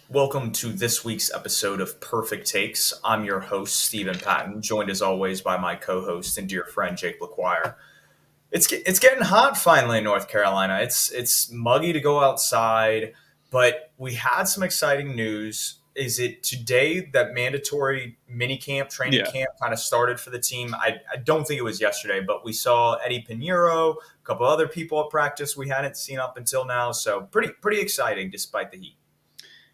Welcome to this week's episode of Purrfect Takes. I'm your host, Stephen Patton, joined as always by my co-host and dear friend, Jake LaQuire. It's getting hot finally in North Carolina. It's muggy to go outside, but we had some exciting news. Is it today that mandatory mini camp, training Yeah. camp kind of started for the team? I don't think it was yesterday, but we saw Eddie Pinheiro, a couple other people at practice we hadn't seen up until now. So pretty exciting despite the heat.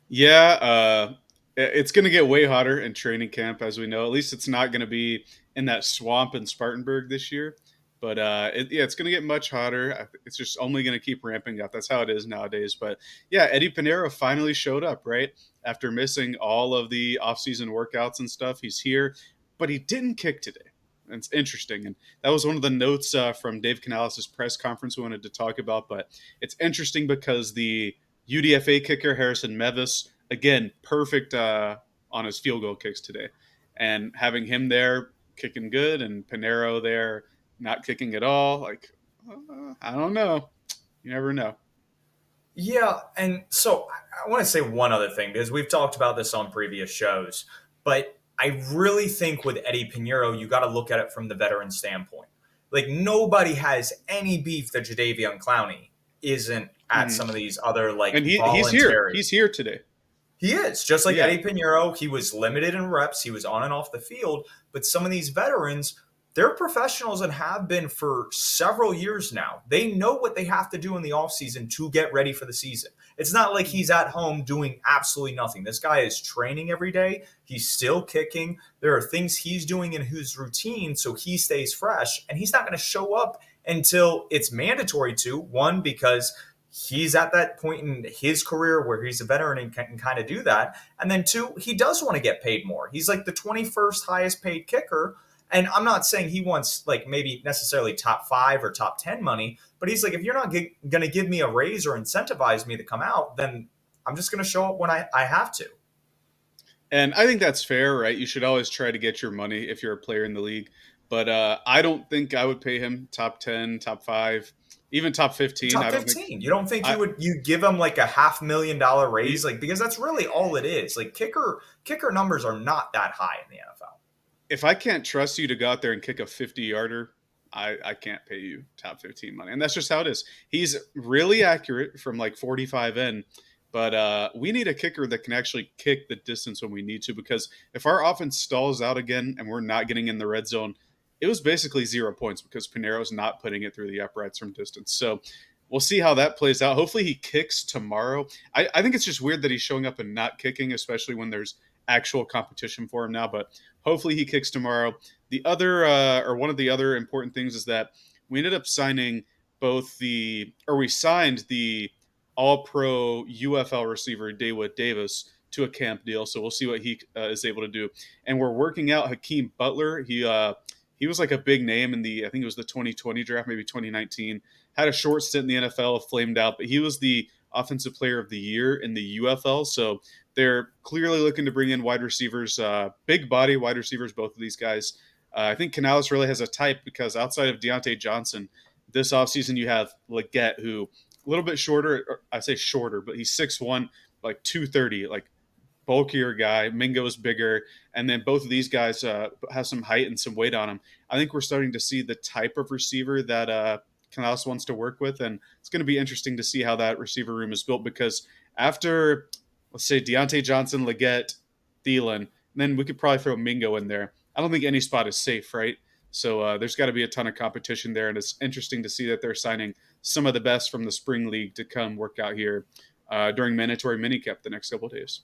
Yeah. It's going to get way hotter in training camp, as we know. At least it's not going to be in that swamp in Spartanburg this year. But it's going to get much hotter. It's just only going to keep ramping up. That's how it is nowadays. But yeah, Eddie Pinheiro finally showed up, right? After missing all of the offseason workouts and stuff. He's here, but he didn't kick today. And it's interesting. And that was one of the notes from Dave Canales' press conference we wanted to talk about. But it's interesting because the UDFA kicker, Harrison Mevis, again, perfect on his field goal kicks today. And having him there kicking good and Pinheiro there not kicking at all, I don't know. You never know. Yeah, and so I want to say one other thing because we've talked about this on previous shows, but I really think with Eddie Pinheiro, you got to look at it from the veteran standpoint. Like nobody has any beef that Jadeveon Clowney isn't at Mhm. some of these other And like he's here. voluntary. He's here today. He is just like Yeah. Eddie Pinheiro. He was limited in reps. He was on and off the field. But some of these veterans, they're professionals and have been for several years now. They know what they have to do in the offseason to get ready for the season. It's not like he's at home doing absolutely nothing. This guy is training every day. He's still kicking. There are things he's doing in his routine so he stays fresh. And he's not going to show up until it's mandatory to. One, because he's at that point in his career where he's a veteran and can kind of do that. And then two, he does want to get paid more. He's like the 21st highest paid kicker. And I'm not saying he wants like maybe necessarily top 5 or top 10 money, but he's like, if you're not going to give me a raise or incentivize me to come out, then I'm just going to show up when I have to. And I think that's fair, right? You should always try to get your money if you're a player in the league. But I don't think I would pay him top 10, top 5, even top 15. Top I don't think 15. You don't think I, you give him like a $500,000 raise? Like, because that's really all it is. Like kicker numbers are not that high in the NFL. if I can't trust you to go out there and kick a 50-yarder, I can't pay you top 15 money. And that's just how it is. He's really accurate from like 45 in, but we need a kicker that can actually kick the distance when we need to, because if our offense stalls out again and we're not getting in the red zone, it was basically 0 points because Pinheiro's not putting it through the uprights from distance. So we'll see how that plays out. Hopefully he kicks tomorrow. I think it's just weird that he's showing up and not kicking, especially when there's actual competition for him now, but hopefully he kicks tomorrow. The other, or one of the other important things is that we ended up signing we signed the All Pro UFL receiver Dawood Davis to a camp deal. So we'll see what he is able to do. And we're working out Hakeem Butler. He was like a big name in I think it was the 2020 draft, maybe 2019. Had a short stint in the NFL, flamed out, but he was the offensive player of the year in the UFL. So they're clearly looking to bring in wide receivers, big body wide receivers, both of these guys. I think Canales really has a type because outside of Deontay Johnson, this offseason you have Leggett, who a little bit shorter, I say shorter, but he's 6'1", like 230, like bulkier guy. Mingo's bigger. And then both of these guys have some height and some weight on them. I think we're starting to see the type of receiver that Canales wants to work with. And it's going to be interesting to see how that receiver room is built because after, let's say, Deontay Johnson, Leggett, Thielen, then we could probably throw Mingo in there. I don't think any spot is safe, right? So there's got to be a ton of competition there. And it's interesting to see that they're signing some of the best from the spring league to come work out here during mandatory minicamp the next couple of days.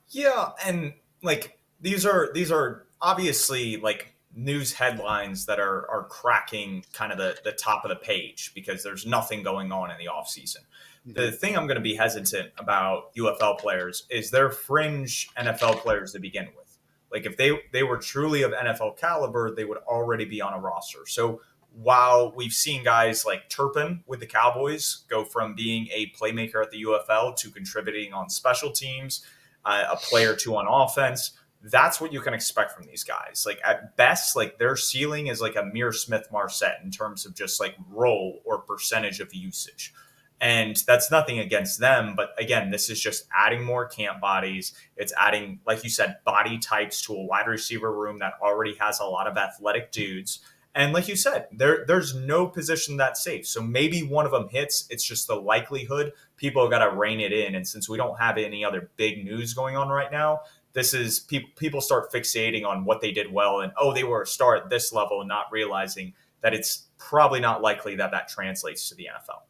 Yeah, and like these are obviously like news headlines that are cracking kind of the top of the page because there's nothing going on in the offseason. The Mm-hmm. thing I'm going to be hesitant about UFL players is they're fringe NFL players to begin with. Like if they were truly of NFL caliber, they would already be on a roster. So while we've seen guys like Turpin with the Cowboys go from being a playmaker at the UFL to contributing on special teams, a play or two on offense. That's what you can expect from these guys. Like at best, like their ceiling is like a mere Smith Marset in terms of just like role or percentage of usage. And that's nothing against them. But again, this is just adding more camp bodies. It's adding, like you said, body types to a wide receiver room that already has a lot of athletic dudes. And like you said, there's no position that's safe. So maybe one of them hits. It's just the likelihood. People have got to rein it in. And since we don't have any other big news going on right now, this is people start fixating on what they did well and, oh, they were a star at this level, and not realizing that it's probably not likely that that translates to the NFL.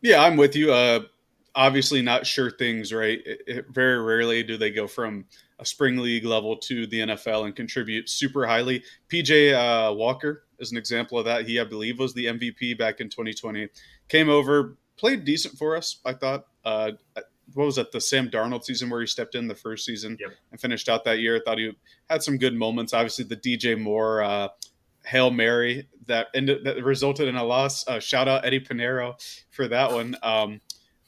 Yeah, I'm with you. Obviously, not sure things, right? Very rarely do they go from a spring league level to the NFL and contribute super highly. PJ Walker is an example of that. He, I believe, was the MVP back in 2020. Came over, played decent for us, I thought. What was that? The Sam Darnold season where he stepped in the first season Yep. and finished out that year. I thought he had some good moments. Obviously, the DJ Moore Hail Mary that resulted in a loss. Shout out Eddie Pinero for that one.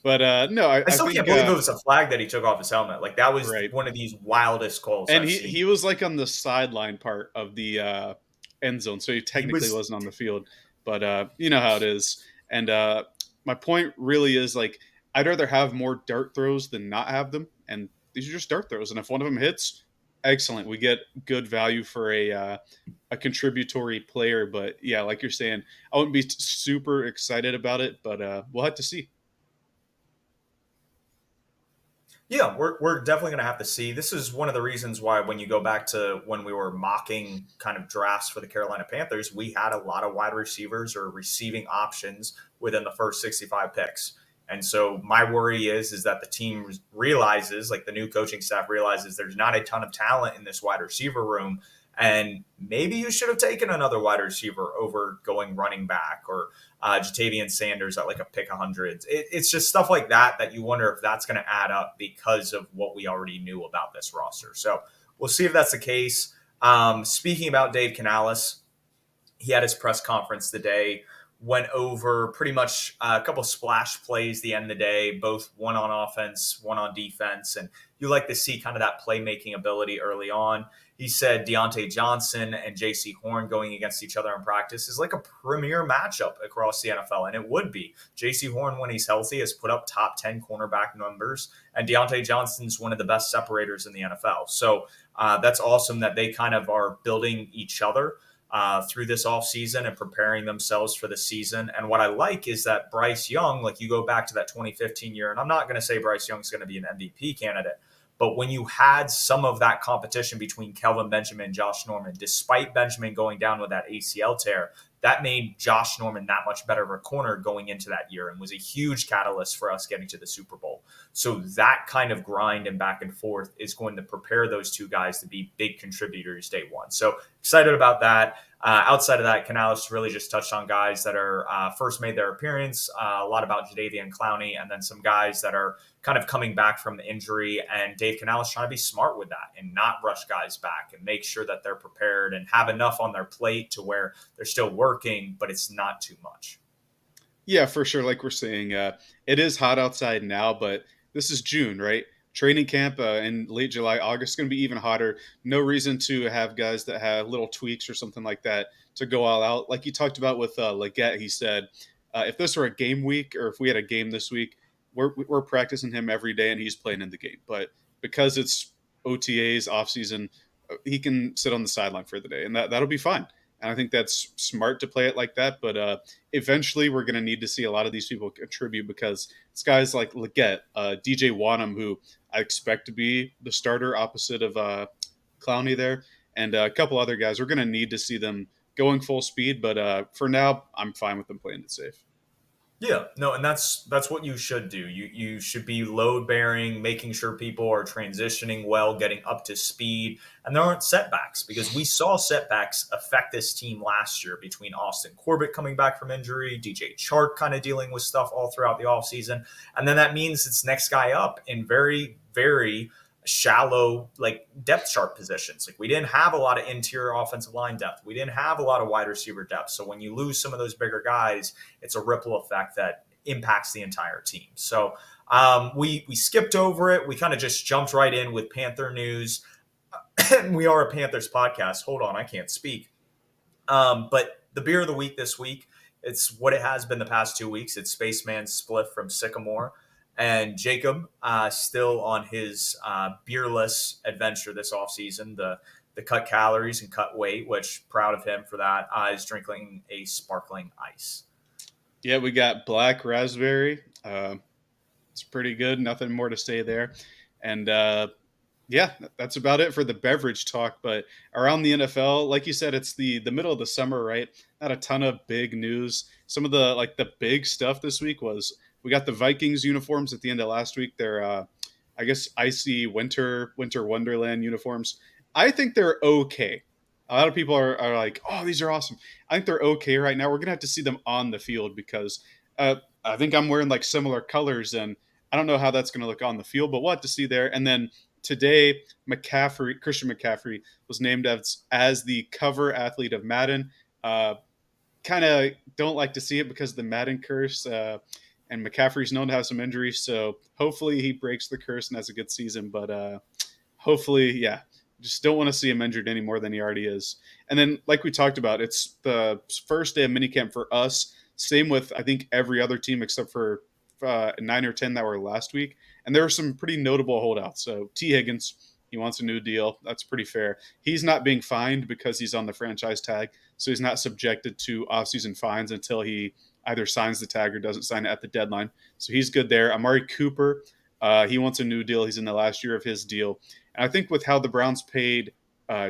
But no, I I still think can't believe it was a flag that he took off his helmet. Like that was right. one of these wildest calls And I've he seen. he was like on the sideline part of the end zone, so he He technically was wasn't on the field. But you know how it is. And my point really is like I'd rather have more dart throws than not have them. And these are just dart throws. And if one of them hits, excellent. We get good value for a contributory player. But yeah, like you're saying, I wouldn't be super excited about it. But we'll have to see. Yeah, we're definitely going to have to see. This is one of the reasons why, when you go back to when we were mocking kind of drafts for the Carolina Panthers, we had a lot of wide receivers or receiving options within the first 65 picks. And so my worry is that the team realizes, like the new coaching staff realizes, there's not a ton of talent in this wide receiver room. And maybe you should have taken another wide receiver over going running back, or Jatavian Sanders at like a pick 100. It's just stuff like that that you wonder if that's going to add up because of what we already knew about this roster. So we'll see if that's the case. Speaking about Dave Canales, he had his press conference today, went over pretty much a couple splash plays the end of the day, both one on offense, one on defense. And you like to see kind of that playmaking ability early on. He said Deontay Johnson and J.C. Horn going against each other in practice is like a premier matchup across the NFL, and it would be. J.C. Horn, when he's healthy, has put up top 10 cornerback numbers, and Deontay Johnson's one of the best separators in the NFL. So that's awesome that they kind of are building each other through this offseason and preparing themselves for the season. And what I like is that Bryce Young, like you go back to that 2015 year, and I'm not going to say Bryce Young's going to be an MVP candidate, but when you had some of that competition between Kelvin Benjamin and Josh Norman, despite Benjamin going down with that ACL tear, that made Josh Norman that much better of a corner going into that year and was a huge catalyst for us getting to the Super Bowl. So that kind of grind and back and forth is going to prepare those two guys to be big contributors day one. So excited about that. Outside of that, Canales really just touched on guys that are first made their appearance, a lot about Jadeveon Clowney, and then some guys that are kind of coming back from the injury. And Dave Canales trying to be smart with that and not rush guys back and make sure that they're prepared and have enough on their plate to where they're still working, but it's not too much. Yeah, for sure. Like we're saying, it is hot outside now, but this is June, right? Training camp in late July, August is going to be even hotter. No reason to have guys that have little tweaks or something like that to go all out. Like you talked about with Leggett, he said, if this were a game week or if we had a game this week, we're practicing him every day and he's playing in the game. But because it's OTAs off season, he can sit on the sideline for the day, and that'll be fine. And I think that's smart to play it like that. But eventually, we're going to need to see a lot of these people contribute because it's guys like Leggett, DJ Wanham, who I expect to be the starter opposite of Clowney there, and a couple other guys. We're going to need to see them going full speed. But for now, I'm fine with them playing it safe. Yeah, no, and that's what you should do. You should be load bearing, making sure people are transitioning well, getting up to speed, and there aren't setbacks because we saw setbacks affect this team last year between Austin Corbett coming back from injury, DJ Chark kind of dealing with stuff all throughout the offseason, and then that means it's next guy up in very, very shallow like depth chart positions. Like we didn't have a lot of interior offensive line depth. We didn't have a lot of wide receiver depth. So when you lose some of those bigger guys, it's a ripple effect that impacts the entire team. So we skipped over it. We kind of just jumped right in with Panther news. We are a Panthers podcast. Hold on, I can't speak. But the beer of the week this week It's what it has been the past 2 weeks. It's Spaceman Split from Sycamore. And Jacob, still on his beerless adventure this offseason, the cut calories and cut weight, which proud of him for that, is drinking a sparkling ice. Yeah, we got black raspberry. It's pretty good. Nothing more to say there. And yeah, that's about it for the beverage talk. But around the NFL, like you said, it's the middle of the summer, right? Not a ton of big news. Some of the big stuff this week was we got the Vikings uniforms at the end of last week. They're I guess icy winter wonderland uniforms. I think they're okay. A lot of people are like, oh, these are awesome. I think they're okay right now. We're gonna have to see them on the field because I think I'm wearing like similar colors, and I don't know how that's going to look on the field, but we'll have to see there. And then today, Christian McCaffrey, was named as the cover athlete of Madden. Kind of don't like to see it because of the Madden curse. And McCaffrey's known to have some injuries, so hopefully he breaks the curse and has a good season. But hopefully, yeah, just don't want to see him injured any more than he already is. And then, like we talked about, it's the first day of minicamp for us. Same with I think every other team except for 9 or 10 that were last week. And there were some pretty notable holdouts. So T. Higgins, he wants a new deal. That's pretty fair. He's not being fined because he's on the franchise tag, so he's not subjected to offseason fines until he either signs the tag or doesn't sign it at the deadline. So he's good there. Amari Cooper, he wants a new deal. He's in the last year of his deal. And I think with how the Browns paid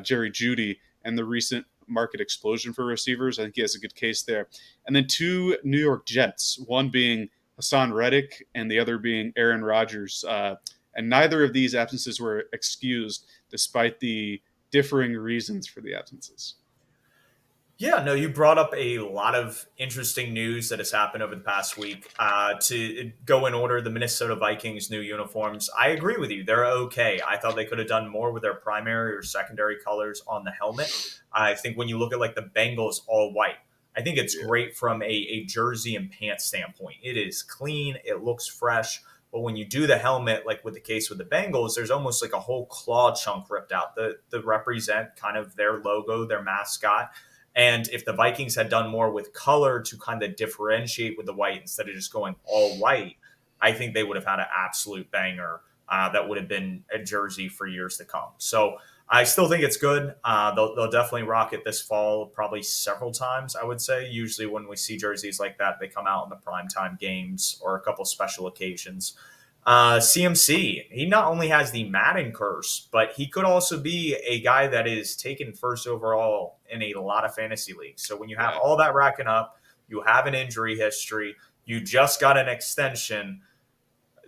Jerry Jeudy and the recent market explosion for receivers, I think he has a good case there. And then two New York Jets, one being Hassan Reddick and the other being Aaron Rodgers. And neither of these absences were excused despite the differing reasons for the absences. Yeah, no, you brought up a lot of interesting news that has happened over the past week. To go in order, the Minnesota Vikings' new uniforms, I agree with you. They're okay. I thought they could have done more with their primary or secondary colors on the helmet. I think when you look at like the Bengals all white, I think it's Yeah. great from a jersey and pants standpoint. It is clean, it looks fresh. But when you do the helmet, like with the case with the Bengals, there's almost like a whole claw chunk ripped out to represent kind of their logo, their mascot. And if the Vikings had done more with color to kind of differentiate with the white instead of just going all white, I think they would have had an absolute banger that would have been a jersey for years to come. So I still think it's good. They'll definitely rock it this fall, probably several times, I would say. Usually when we see jerseys like that, they come out in the primetime games or a couple special occasions. CMC, he not only has the Madden curse, but he could also be a guy that is taken first overall in a lot of fantasy leagues. So when you have Yeah. all that racking up, you have an injury history, you just got an extension,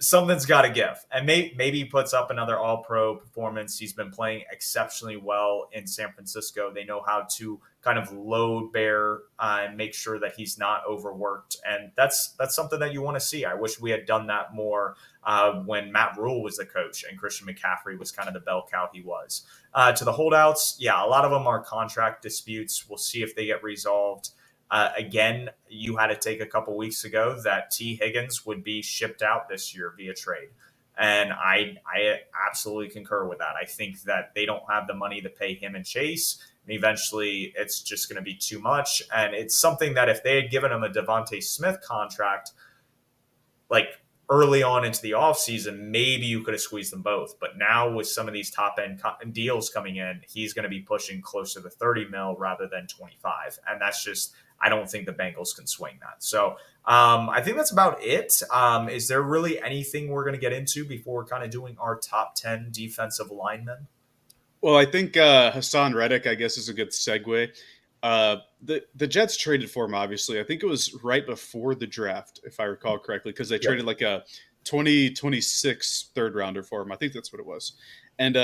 something's got to give. And maybe he puts up another all pro performance. He's been playing exceptionally well in San Francisco. They know how to kind of load bear and make sure that he's not overworked. And that's something that you want to see. I wish we had done that more when Matt Rule was the coach and Christian McCaffrey was kind of the bell cow he was. To the holdouts, yeah, a lot of them are contract disputes. We'll see if they get resolved. Again, you had to take a couple weeks ago that T. Higgins would be shipped out this year via trade. And I absolutely concur with that. I think that they don't have the money to pay him and Chase. And eventually, it's just going to be too much. And it's something that if they had given him a Devontae Smith contract, like early on into the offseason, maybe you could have squeezed them both. But now with some of these top end deals coming in, he's going to be pushing closer to 30 mil rather than 25. And that's just, I don't think the Bengals can swing that. So I think that's about it. Is there really anything we're going to get into before we're kind of doing our top 10 defensive linemen? Well, I think Hassan Reddick, I guess, is a good segue. The Jets traded for him, obviously. I think it was right before the draft, if I recall correctly, because they traded Yep. like a 2026 third rounder for him. I think that's what it was. And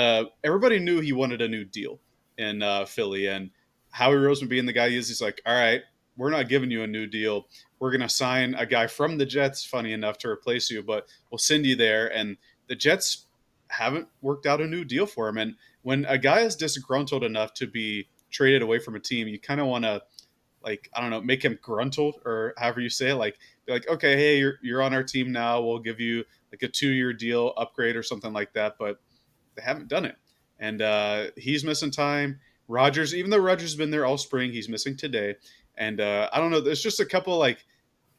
everybody knew he wanted a new deal in Philly. And Howie Roseman being the guy he is, he's like, all right, we're not giving you a new deal. We're going to sign a guy from the Jets, funny enough, to replace you, but we'll send you there. And the Jets haven't worked out a new deal for him. And when a guy is disgruntled enough to be traded away from a team, you kind of want to, like, I don't know, make him gruntled or however you say it. Like, be like, okay, hey, you're on our team now. We'll give you like a 2 year deal upgrade or something like that. But they haven't done it, and he's missing time. Rogers, even though Rogers has been there all spring, he's missing today. And I don't know. There's just a couple like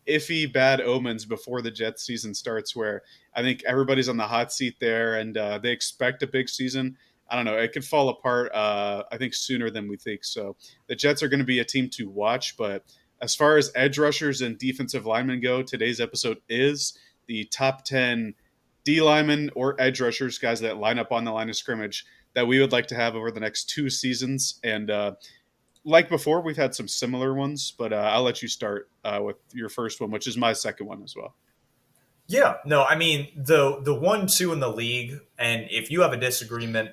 iffy bad omens before the Jets season starts where I think everybody's on the hot seat there and they expect a big season. I don't know. It could fall apart, I think, sooner than we think. So the Jets are going to be a team to watch. But as far as edge rushers and defensive linemen go, today's episode is the top 10 D linemen or edge rushers, guys that line up on the line of scrimmage that we would like to have over the next 2 seasons. And like before, we've had some similar ones, but I'll let you start with your first one, which is my second one as well. Yeah, no, I mean the 1-2 in the league, and if you have a disagreement,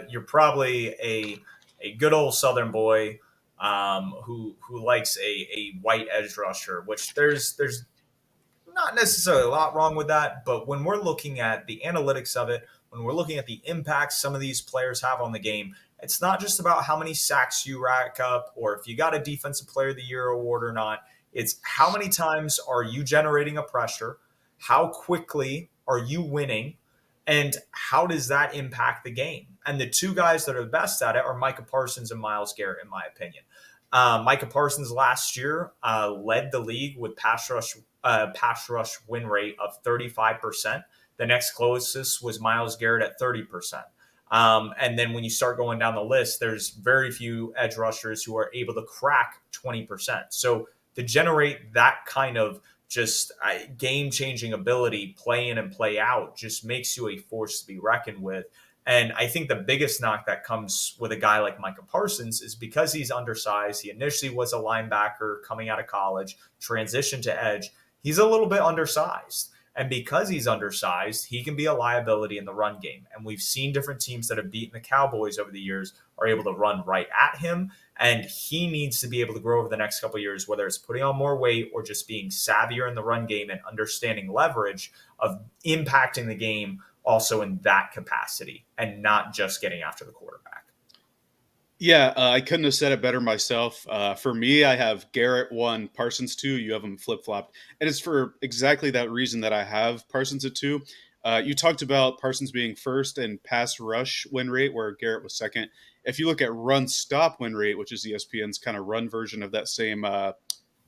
you're probably a good old Southern boy who likes a white edge rusher, which there's not necessarily a lot wrong with that, but when we're looking at the analytics of it, when we're looking at the impact some of these players have on the game, it's not just about how many sacks you rack up or if you got a defensive player of the year award or not. It's how many times are you generating a pressure? How quickly are you winning? And how does that impact the game? And the two guys that are the best at it are Micah Parsons and Myles Garrett, in my opinion. Micah Parsons last year led the league with pass rush win rate of 35%. The next closest was Myles Garrett at 30%. And then when you start going down the list, there's very few edge rushers who are able to crack 20%. So to generate that kind of just game changing ability, play in and play out, just makes you a force to be reckoned with. And I think the biggest knock that comes with a guy like Micah Parsons is because he's undersized. He initially was a linebacker coming out of college, transitioned to edge. He's a little bit undersized. And because he's undersized, he can be a liability in the run game. And we've seen different teams that have beaten the Cowboys over the years are able to run right at him. And he needs to be able to grow over the next couple of years, whether it's putting on more weight or just being savvier in the run game and understanding leverage of impacting the game also in that capacity and not just getting after the quarterback. Yeah, I couldn't have said it better myself. For me, I have Garrett 1, Parsons 2. You have them flip flopped. And it's for exactly that reason that I have Parsons at 2. You talked about Parsons being first in pass rush win rate, where Garrett was second. If you look at run stop win rate, which is ESPN's kind of run version of that same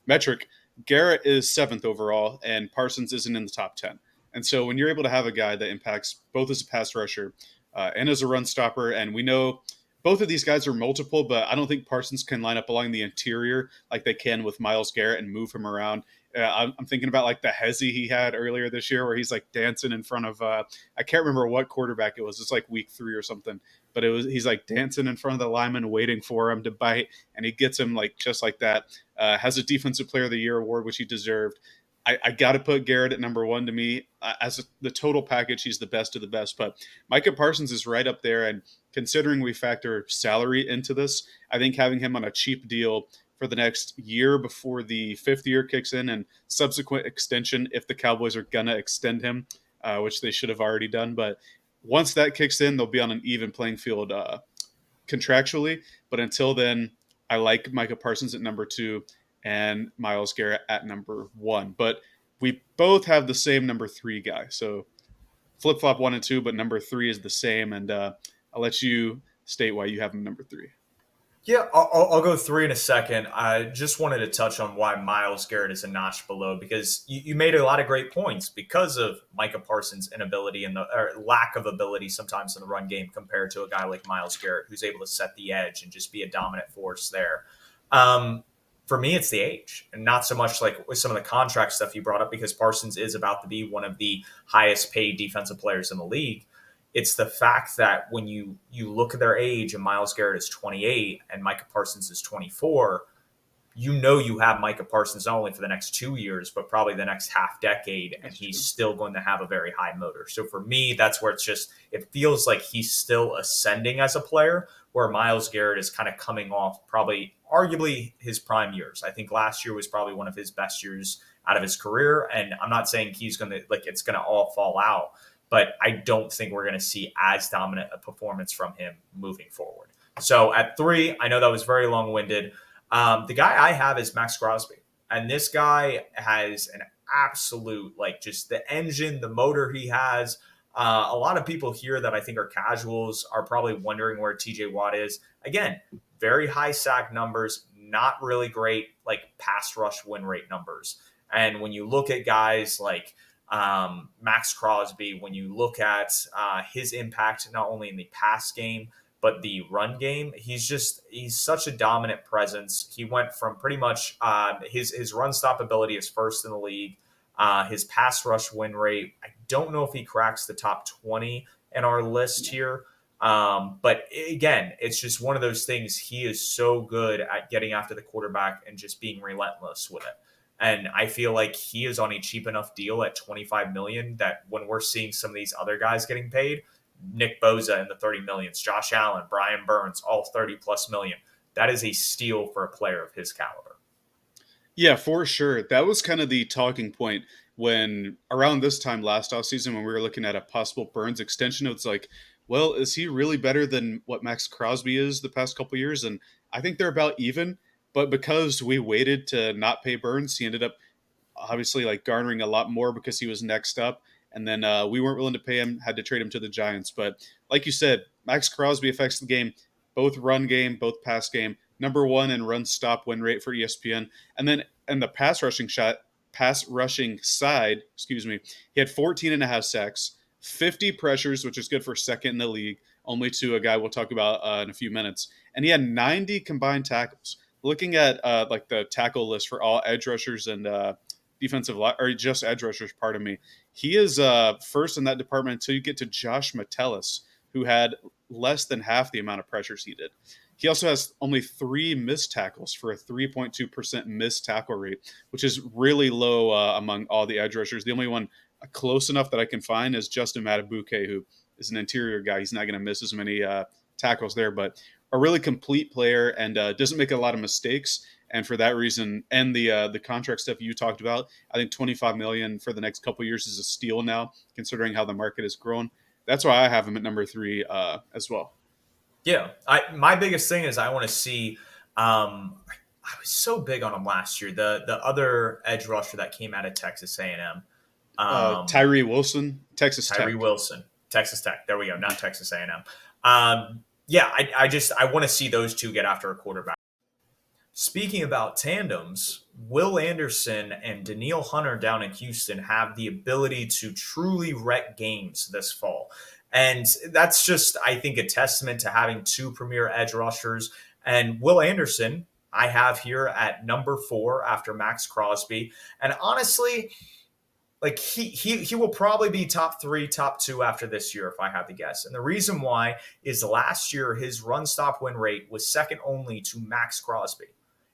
metric, Garrett is seventh overall, and Parsons isn't in the top 10. And so when you're able to have a guy that impacts both as a pass rusher and as a run stopper, and we know both of these guys are multiple, but I don't think Parsons can line up along the interior like they can with Myles Garrett and move him around. I'm thinking about like the hezzy he had earlier this year where he's like dancing in front of I can't remember what quarterback it was. It's like week 3 or something, but he's like dancing in front of the lineman waiting for him to bite, and he gets him like just like that. Has a defensive player of the year award, which he deserved. I got to put Garrett at number 1 to me. The total package, he's the best of the best. But Micah Parsons is right up there. And considering we factor salary into this, I think having him on a cheap deal for the next year before the 5th year kicks in and subsequent extension, if the Cowboys are going to extend him, which they should have already done. But once that kicks in, they'll be on an even playing field contractually. But until then, I like Micah Parsons at number 2 and Myles Garrett at number 1. But we both have the same number 3 guy. So flip flop 1 and 2, but number 3 is the same. And I'll let you state why you have him number 3. Yeah, I'll go 3 in a second. I just wanted to touch on why Myles Garrett is a notch below because you made a lot of great points because of Micah Parsons' inability and the lack of ability sometimes in the run game compared to a guy like Myles Garrett who's able to set the edge and just be a dominant force there. For me, it's the age and not so much like with some of the contract stuff you brought up because Parsons is about to be one of the highest paid defensive players in the league. It's the fact that when you look at their age and Myles Garrett is 28 and Micah Parsons is 24, you have Micah Parsons not only for the next 2 years, but probably the next half decade, and he's still going to have a very high motor. So for me, that's where it feels like he's still ascending as a player, where Myles Garrett is kind of coming off probably arguably his prime years. I think last year was probably one of his best years out of his career. And I'm not saying he's going to it's going to all fall out, but I don't think we're going to see as dominant a performance from him moving forward. So at 3, I know that was very long-winded. The guy I have is Max Crosby. And this guy has an absolute, just the engine, the motor he has. A lot of people here that I think are casuals are probably wondering where TJ Watt is. Again, very high sack numbers, not really great like pass rush win rate numbers. And when you look at guys like Max Crosby, when you look at his impact not only in the pass game but the run game, he's such a dominant presence. He went from pretty much his run stop ability is first in the league. His pass rush win rate, I don't know if he cracks the top 20 in our list here. But again, it's just one of those things. He is so good at getting after the quarterback and just being relentless with it. And I feel like he is on a cheap enough deal at 25 million that when we're seeing some of these other guys getting paid, Nick Bosa in the 30 millions, Josh Allen, Brian Burns, all 30 plus million. That is a steal for a player of his caliber. Yeah, for sure. That was kind of the talking point when around this time last offseason when we were looking at a possible Burns extension. It's like, well, is he really better than what Max Crosby is the past couple years? And I think they're about even. But because we waited to not pay Burns, he ended up obviously like garnering a lot more because he was next up. And then we weren't willing to pay him, had to trade him to the Giants. But like you said, Max Crosby affects the game, both run game, both pass game. Number one in run stop win rate for ESPN. And then in the pass rushing side, excuse me, he had 14 and a half sacks, 50 pressures, which is good for second in the league, only to a guy we'll talk about in a few minutes. And he had 90 combined tackles. Looking at like the tackle list for all edge rushers and defensive line, or just edge rushers, pardon me. He is first in that department until you get to Josh Metellus, who had less than half the amount of pressures he did. He also has only 3 missed tackles for a 3.2% missed tackle rate, which is really low among all the edge rushers. The only one close enough that I can find is Justin Matabuke, who is an interior guy. He's not going to miss as many tackles there, but a really complete player and doesn't make a lot of mistakes. And for that reason, and the contract stuff you talked about, I think 25 million for the next couple of years is a steal now, considering how the market has grown. That's why I have him at number 3 as well. Yeah, my biggest thing is I want to see. I was so big on him last year. The other edge rusher that came out of Texas A&M, Tyree Wilson, Texas Tyree Tech. Wilson, Texas Tech. There we go, not Texas A&M. Yeah, I want to see those two get after a quarterback. Speaking about tandems, Will Anderson and Daniil Hunter down in Houston have the ability to truly wreck games this fall. And that's just, I think, a testament to having two premier edge rushers. And Will Anderson, I have here at number 4 after Max Crosby. And honestly, like he will probably be top 3, top 2 after this year if I had to guess. And the reason why is last year his run stop win rate was second only to Max Crosby.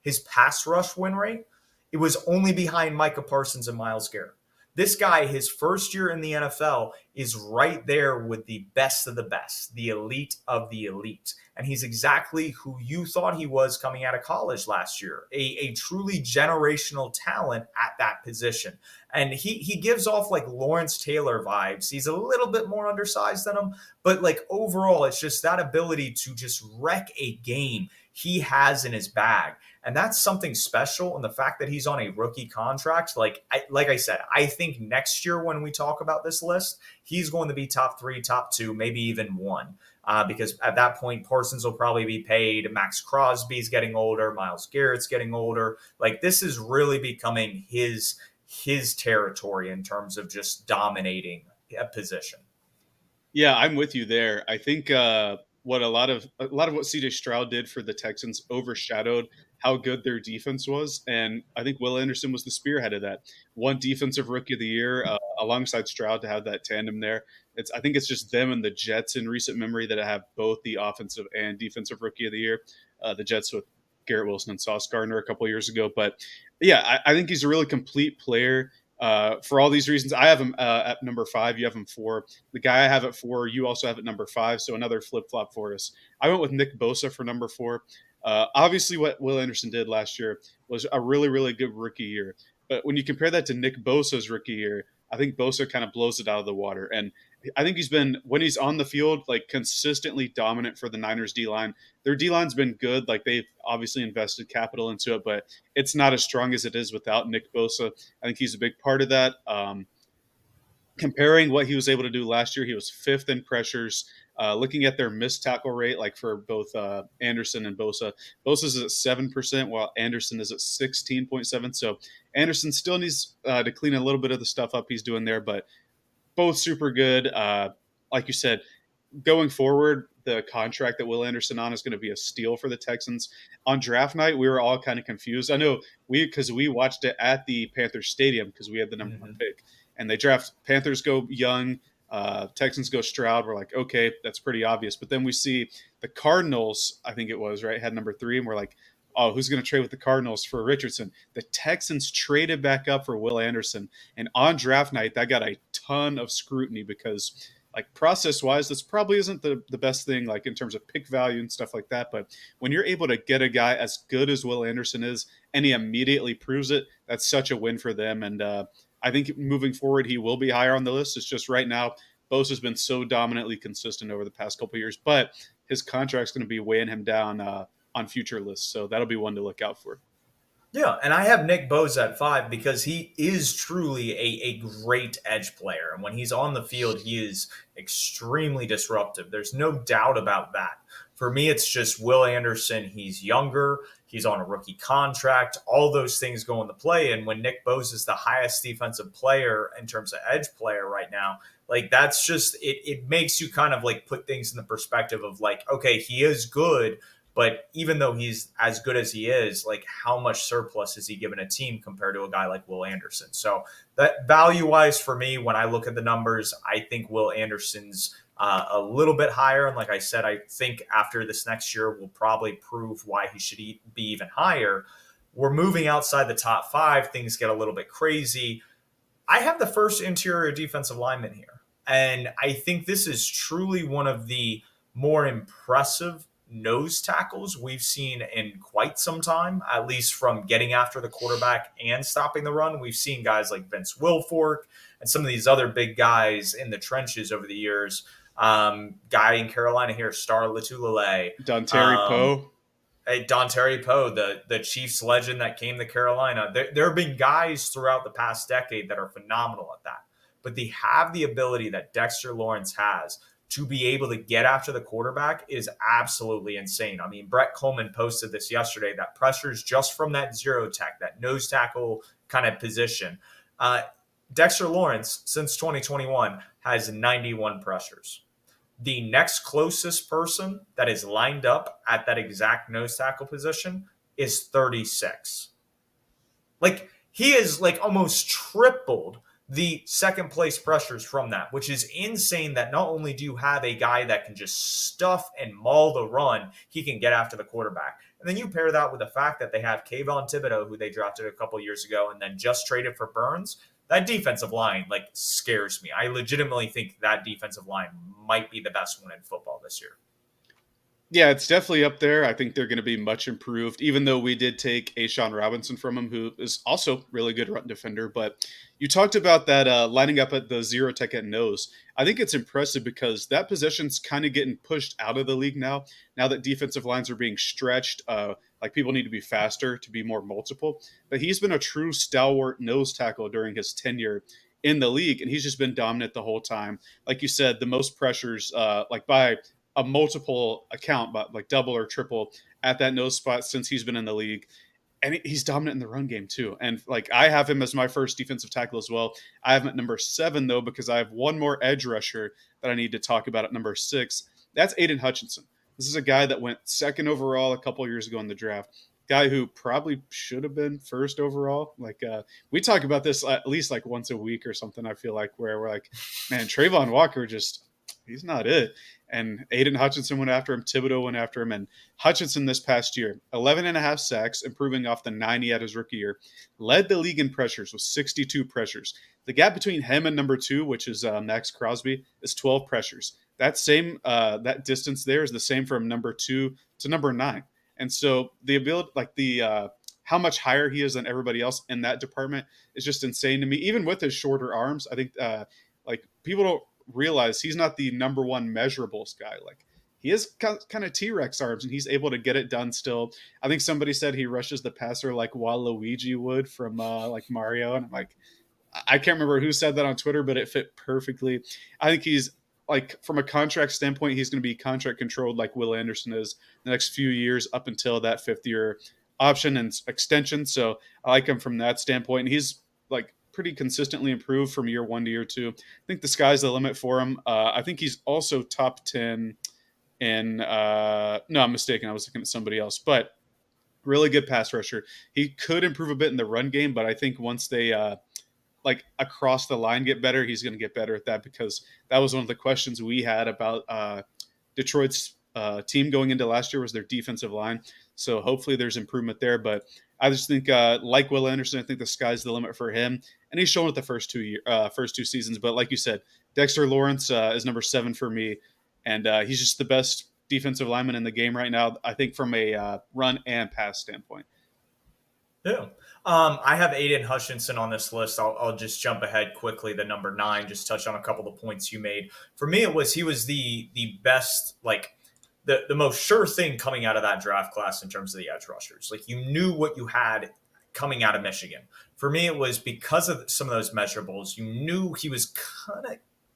His pass rush win rate, it was only behind Micah Parsons and Myles Garrett. This guy, his first year in the NFL, is right there with the best of the best, the elite of the elite. And he's exactly who you thought he was coming out of college last year, a truly generational talent at that position. And he gives off like Lawrence Taylor vibes. He's a little bit more undersized than him, but like overall, it's just that ability to just wreck a game he has in his bag. And that's something special. And the fact that he's on a rookie contract, like I said, I think next year when we talk about this list, he's going to be top 3, top 2, maybe even 1. Because at that point, Parsons will probably be paid. Max Crosby's getting older. Myles Garrett's getting older. Like this is really becoming his territory in terms of just dominating a position. Yeah, I'm with you there. I think what a lot of what CJ Stroud did for the Texans overshadowed how good their defense was, and I think Will Anderson was the spearhead of that. One defensive rookie of the year alongside Stroud to have that tandem there. I think it's just them and the Jets in recent memory that have both the offensive and defensive rookie of the year. The Jets with Garrett Wilson and Sauce Gardner a couple years ago, but yeah, I think he's a really complete player. For all these reasons, I have him at number 5. You have him 4. The guy I have at 4, you also have at number 5. So another flip flop for us. I went with Nick Bosa for number 4. Obviously, what Will Anderson did last year was a really, really good rookie year. But when you compare that to Nick Bosa's rookie year, I think Bosa kind of blows it out of the water. And I think he's been, when he's on the field, like consistently dominant for the Niners D line. Their D line's been good. Like they've obviously invested capital into it, but it's not as strong as it is without Nick Bosa. I think he's a big part of that. comparing what he was able to do last year, he was fifth in pressures. Looking at their missed tackle rate, like for both Anderson and Bosa, Bosa's at 7%, while Anderson is at 16.7. So Anderson still needs to clean a little bit of the stuff up he's doing there, but both super good. Like you said, going forward, the contract that Will Anderson on is going to be a steal for the Texans. On draft night, we were all kind of confused. I know because we watched it at the Panthers Stadium because we had the number one Mhm. pick, and they draft Panthers go Young, Texans go Stroud. We're like, okay, that's pretty obvious. But then we see the Cardinals, I think it was right, had number 3, and we're like, oh, who's going to trade with the Cardinals for Richardson? The Texans traded back up for Will Anderson, and on draft night, that got a ton of scrutiny because like process wise, this probably isn't the best thing like in terms of pick value and stuff like that. But when you're able to get a guy as good as Will Anderson is and he immediately proves it, that's such a win for them. And I think moving forward, he will be higher on the list. It's just right now, Bosa has been so dominantly consistent over the past couple of years, but his contract's going to be weighing him down on future lists. So that'll be one to look out for. Yeah, and I have Nick Bosa at 5 because he is truly a great edge player. And when he's on the field, he is extremely disruptive. There's no doubt about that. For me, it's just Will Anderson. He's younger. He's on a rookie contract. All those things go into play. And when Nick Bosa is the highest defensive player in terms of edge player right now, like that's just it makes you kind of like put things in the perspective of like, okay, he is good, but even though he's as good as he is, like how much surplus is he given a team compared to a guy like Will Anderson? So that value wise for me, when I look at the numbers, I think Will Anderson's a little bit higher. And like I said, I think after this next year will probably prove why he should be even higher. We're moving outside the top 5. Things get a little bit crazy. I have the first interior defensive lineman here. And I think this is truly one of the more impressive nose tackles we've seen in quite some time, at least from getting after the quarterback and stopping the run. We've seen guys like Vince Wilfork and some of these other big guys in the trenches over the years. Guy in Carolina here, Star Latulele. Don Terry Um, Poe. Don Terry Poe, the Chiefs legend that came to Carolina. There have been guys throughout the past decade that are phenomenal at that, but they have the ability that Dexter Lawrence has to be able to get after the quarterback is absolutely insane. I mean, Brett Coleman posted this yesterday that pressures just from that zero tech, that nose tackle kind of position. Uh, Dexter Lawrence, since 2021, has 91 pressures. The next closest person that is lined up at that exact nose tackle position is 36. Like he is like almost tripled the second place pressures from that, which is insane that not only do you have a guy that can just stuff and maul the run, he can get after the quarterback. And then you pair that with the fact that they have Kayvon Thibodeau, who they drafted a couple years ago and then just traded for Burns. That defensive line like scares me. I legitimately think that defensive line might be the best one in football this year. Yeah, it's definitely up there. I think they're going to be much improved, even though we did take Ashawn Robinson from him, who is also really good run defender. But you talked about that lining up at the zero tech at nose. I think it's impressive because that position's kind of getting pushed out of the league now. Now that defensive lines are being stretched, like people need to be faster to be more multiple. But he's been a true stalwart nose tackle during his tenure in the league, and he's just been dominant the whole time. Like you said, the most pressures, like by a multiple account, but like double or triple at that nose spot since he's been in the league. And he's dominant in the run game too. And like I have him as my first defensive tackle as well. I have him at number 7 though, because I have one more edge rusher that I need to talk about at number 6. That's Aiden Hutchinson. This is a guy that went second overall a couple years ago in the draft. Guy who probably should have been first overall. Like we talk about this at least like once a week or something. I feel like where we're like, man, Trayvon Walker just he's not it. And Aiden Hutchinson went after him. Thibodeau went after him. And Hutchinson this past year, 11 and a half sacks, improving off the 9 he had his rookie year, led the league in pressures with 62 pressures. The gap between him and number 2, which is Max Crosby, is 12 pressures. That distance there is the same from number 2 to number 9. And so the ability, like how much higher he is than everybody else in that department is just insane to me. Even with his shorter arms, I think like people don't realize he's not the number one measurables guy. Like he is kind of T-Rex arms and he's able to get it done still. I think somebody said he rushes the passer like Waluigi would from like Mario. And I'm like, I can't remember who said that on Twitter, but it fit perfectly. I think he's like from a contract standpoint, he's going to be contract controlled like Will Anderson is the next few years up until that 5th year option and extension. So I like him from that standpoint. And he's like pretty consistently improved from year 1 to year 2. I think the sky's the limit for him. I think he's also top 10 in. No, I'm mistaken. I was looking at somebody else, but really good pass rusher. He could improve a bit in the run game, but I think once they like across the line get better, he's going to get better at that, because that was one of the questions we had about Detroit's team going into last year was their defensive line. So hopefully there's improvement there. But I just think, like Will Anderson, I think the sky's the limit for him, and he's shown it the first two seasons. But like you said, Dexter Lawrence is number 7 for me, and he's just the best defensive lineman in the game right now. I think from a run and pass standpoint. Yeah. I have Aiden Hutchinson on this list. I'll just jump ahead quickly. The number 9, just touch on a couple of the points you made. For me, he was the best, like the most sure thing coming out of that draft class in terms of the edge rushers. Like, you knew what you had coming out of Michigan. For me, it was because of some of those measurables. You knew he was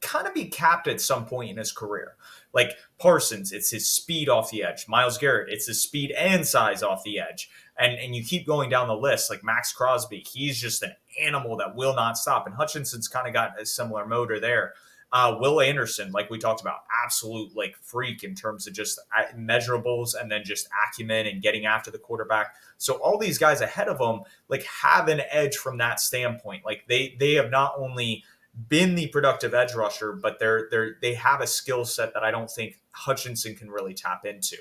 kind of be capped at some point in his career. Like Parsons, it's his speed off the edge. Myles Garrett, it's his speed and size off the edge. And you keep going down the list, like Max Crosby, he's just an animal that will not stop. And Hutchinson's kind of got a similar motor there. Will Anderson, like we talked about, absolute like freak in terms of just measurables and then just acumen and getting after the quarterback. So all these guys ahead of him like have an edge from that standpoint. Like they have not only been the productive edge rusher, but they have a skill set that I don't think Hutchinson can really tap into.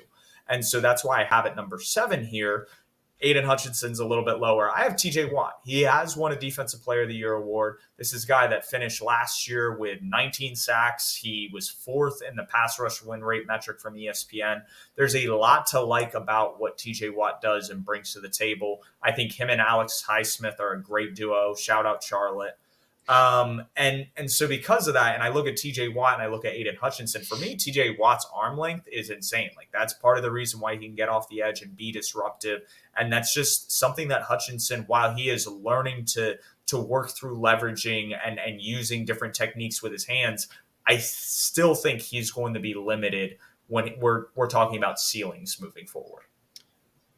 And so that's why I have it number 7 here. Aiden Hutchinson's a little bit lower. I have TJ Watt. He has won a Defensive Player of the Year award. This is a guy that finished last year with 19 sacks. He was 4th in the pass rush win rate metric from ESPN. There's a lot to like about what TJ Watt does and brings to the table. I think him and Alex Highsmith are a great duo. Shout out Charlotte. And so because of that, and I look at TJ Watt and I look at Aiden Hutchinson, for me, TJ Watt's arm length is insane. Like, that's part of the reason why he can get off the edge and be disruptive. And that's just something that Hutchinson, while he is learning to work through leveraging and using different techniques with his hands, I still think he's going to be limited when we're talking about ceilings moving forward.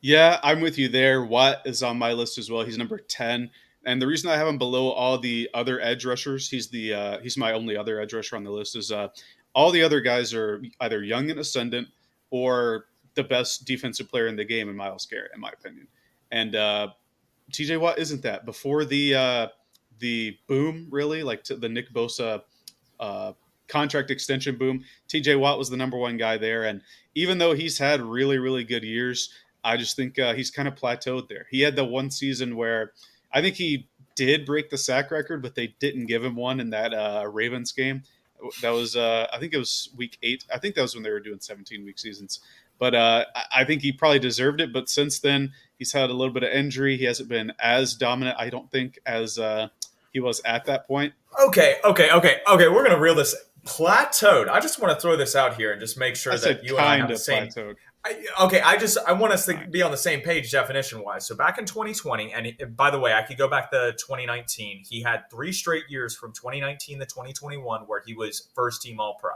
Yeah, I'm with you there. Watt is on my list as well. He's number 10. And the reason I have him below all the other edge rushers, he's my only other edge rusher on the list, is all the other guys are either young and ascendant or the best defensive player in the game in Myles Garrett, in my opinion. And TJ Watt isn't that. Before the boom, really, like the Nick Bosa contract extension boom, TJ Watt was the number 1 guy there. And even though he's had really, really good years, I just think he's kind of plateaued there. He had the one season where I think he did break the sack record, but they didn't give him one in that Ravens game. That was, I think it was week 8. I think that was when they were doing 17-week seasons. But I think he probably deserved it. But since then, he's had a little bit of injury. He hasn't been as dominant, I don't think, as he was at that point. Okay. We're going to reel this plateaued. I just want to throw this out here and just make sure that you and I have the same. Plateaued. I want us to be on the same page definition wise. So back in 2020, and by the way, I could go back to 2019. He had 3 straight years from 2019 to 2021 where he was first team All Pro.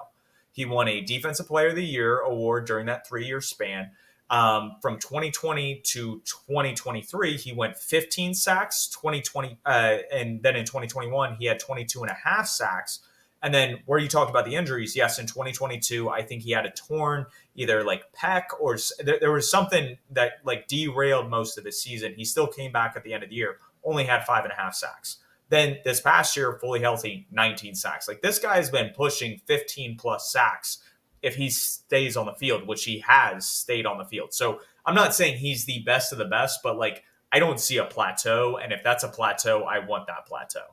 He won a Defensive Player of the Year award during that 3-year span. From 2020 to 2023, he went 15 sacks. 2020, and then in 2021, he had 22 and a half sacks. And then where you talked about the injuries, yes, in 2022, I think he had a torn either like pec or there was something that like derailed most of his season. He still came back at the end of the year, only had 5.5 sacks. Then this past year, fully healthy, 19 sacks. Like, this guy has been pushing 15 plus sacks if he stays on the field, which he has stayed on the field. So I'm not saying he's the best of the best, but like, I don't see a plateau. And if that's a plateau, I want that plateau.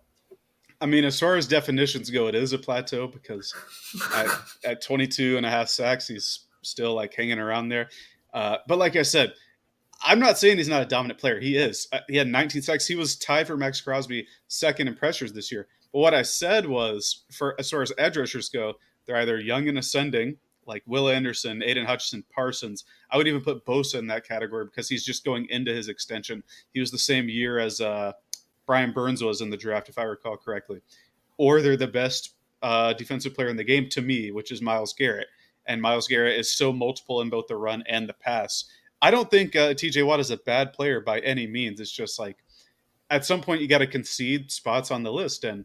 I mean, as far as definitions go, it is a plateau because at 22 and a half sacks, he's still like hanging around there. But like I said, I'm not saying he's not a dominant player. He is. He had 19 sacks. He was tied for Max Crosby second in pressures this year. But what I said was, for as far as edge rushers go, they're either young and ascending, like Will Anderson, Aiden Hutchinson, Parsons. I would even put Bosa in that category because he's just going into his extension. He was the same year as Brian Burns was in the draft, if I recall correctly, or they're the best defensive player in the game to me, which is Myles Garrett. And Myles Garrett is so multiple in both the run and the pass. I don't think TJ Watt is a bad player by any means. It's just like at some point you got to concede spots on the list. And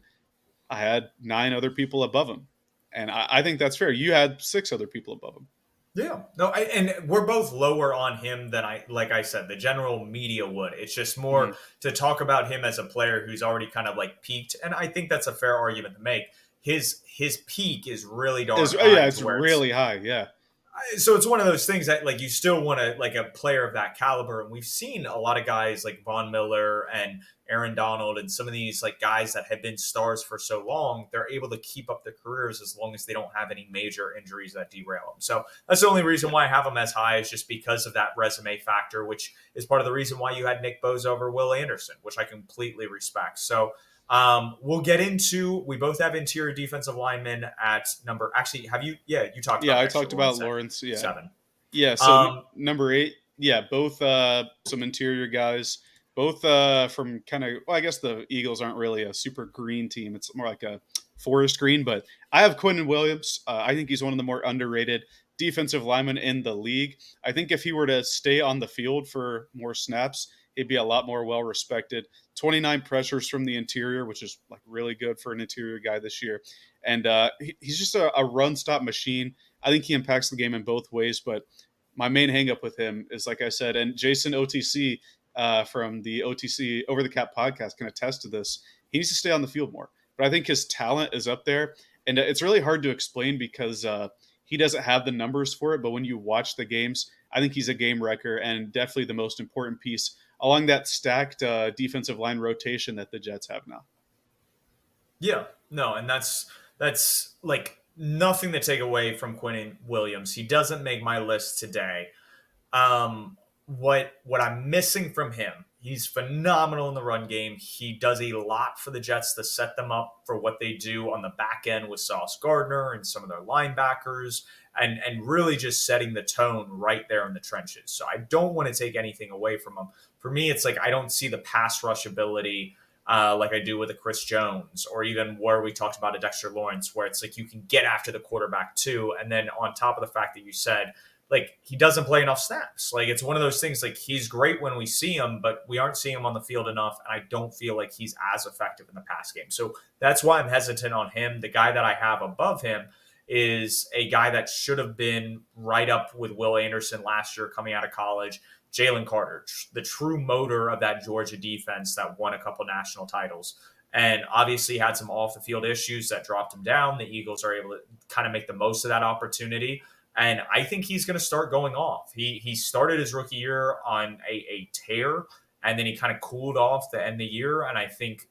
I had 9 other people above him. And I think that's fair. You had 6 other people above him. Yeah, no, and we're both lower on him than like I said, the general media would. It's just more Mhm. to talk about him as a player who's already kind of like peaked, and I think that's a fair argument to make. His peak is really darn high Yeah, to it's where it's really high. Yeah. so it's one of those things that like you still want to like a player of that caliber, and we've seen a lot of guys like Von Miller and Aaron Donald and some of these like guys that have been stars for so long, they're able to keep up their careers as long as they don't have any major injuries that derail them. So that's the only reason Yeah. why I have them as high, is just because of that resume factor, which is part of the reason why you had Nick Bosa over Will Anderson, which I completely respect. So we'll get into. We both have interior defensive linemen at number. Actually, have you? Yeah, you talked Yeah, about I Dexter talked about Lawrence at Lawrence. Yeah. 7. Yeah, so Um, number 8, yeah, both some interior guys, both from kind of, well, I guess the Eagles aren't really a super green team. It's more like a forest green, but I have Quinnen Williams. I think he's one of the more underrated defensive linemen in the league. I think if he were to stay on the field for more snaps, he'd be a lot more well respected. 29 pressures from the interior, which is like really good for an interior guy this year. And he's just a run stop machine. I think he impacts the game in both ways, but my main hangup with him is, like I said, and Jason OTC from the OTC Over the Cap podcast can attest to this. He needs to stay on the field more, but I think his talent is up there, and it's really hard to explain because he doesn't have the numbers for it. But when you watch the games, I think he's a game wrecker and definitely the most important piece along that stacked defensive line rotation that the Jets have now. yeah, no, and that's like nothing to take away from Quinnen Williams. He doesn't make my list today. What I'm missing from him, he's phenomenal in the run game. He does a lot for the Jets to set them up for what they do on the back end with Sauce Gardner and some of their linebackers, and really just setting the tone right there in the trenches. So I don't want to take anything away from him. For me, it's like I don't see the pass rush ability like I do with a Chris Jones, or even where we talked about a Dexter Lawrence, where it's like you can get after the quarterback too. And then on top of the fact that you said, like, he doesn't play enough snaps. Like, it's one of those things, like, he's great when we see him, but we aren't seeing him on the field enough. And I don't feel like he's as effective in the pass game. So that's why I'm hesitant on him. The guy that I have above him is a guy that should have been right up with Will Anderson last year coming out of college. Jalen Carter, the true motor of that Georgia defense that won a couple national titles, and obviously had some off the field issues that dropped him down. The Eagles are able to kind of make the most of that opportunity, and I think he's going to start going off. He started his rookie year on a tear, and then he kind of cooled off the end of the year. And I think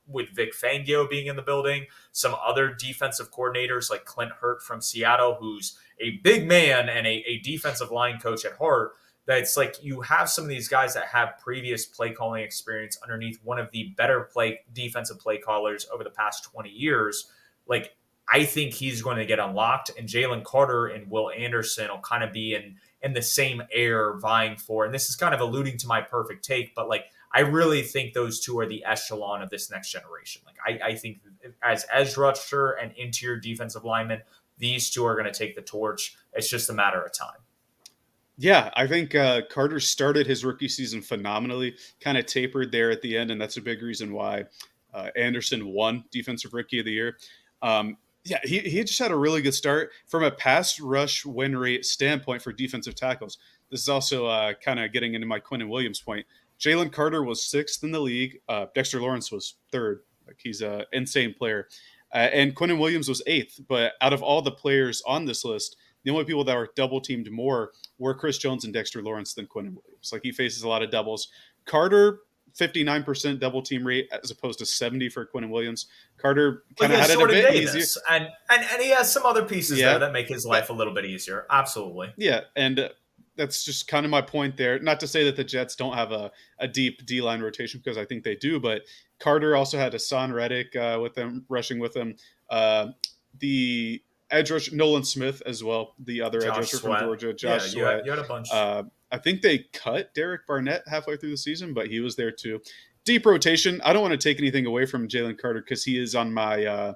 with Vic Fangio being in the building, some other defensive coordinators like Clint Hurt from Seattle, who's a big man and a defensive line coach at heart, that it's like you have some of these guys that have previous play calling experience underneath one of the better defensive play callers over the past 20 years. Like, I think he's going to get unlocked, and Jalen Carter and Will Anderson will kind of be in the same air vying for. And this is kind of alluding to my perfect take, but like I really think those two are the echelon of this next generation. Like I think as edge rusher and interior defensive lineman, these two are going to take the torch. It's just a matter of time. Yeah, I think Carter started his rookie season phenomenally, kind of tapered there at the end, and that's a big reason why Anderson won Defensive Rookie of the Year. Yeah, he just had a really good start from a pass rush win rate standpoint for defensive tackles. This is also kind of getting into my Quinnen Williams point. Jalen Carter was 6th in the league. Dexter Lawrence was 3rd. Like, he's an insane player. And Quinnen Williams was 8th. But out of all the players on this list, the only people that were double teamed more were Chris Jones and Dexter Lawrence than Quinnen Williams. Like, he faces a lot of doubles. Carter, 59% double team rate as opposed to 70 for Quinnen Williams. Carter kind of had it a bit easier. And he has some other pieces Yeah, there that make his life a little bit easier. Absolutely. yeah, and that's just kind of my point there. Not to say that the Jets don't have a deep D line rotation, because I think they do, but Carter also had Hassan Reddick with them rushing with him. The edge rush, Nolan Smith as well, the other edge rusher from Georgia, Josh Sweat. You had a bunch. I think they cut Derek Barnett halfway through the season, but he was there too. deep rotation. I don't want to take anything away from Jalen Carter because he is on my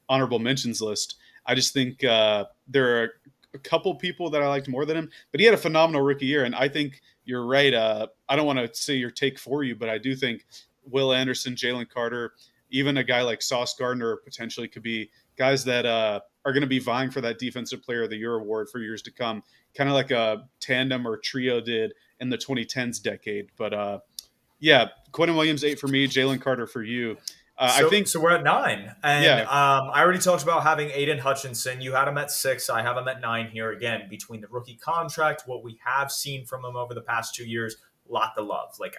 honorable mentions list. I just think there are a couple people that I liked more than him, but he had a phenomenal rookie year, and I think you're right. I don't want to say your take for you, but I do think Will Anderson, Jalen Carter, even a guy like Sauce Gardner potentially could be guys that are going to be vying for that Defensive Player of the Year award for years to come, kind of like a tandem or trio did in the 2010s decade. But yeah, Quentin Williams 8 for me, Jalen Carter for you. I So, think, so we're at 9, and yeah, I already talked about having Aiden Hutchinson. You had him at 6. I have him at 9 here. Again, between the rookie contract, what we have seen from him over the past 2 years, lot to love. Like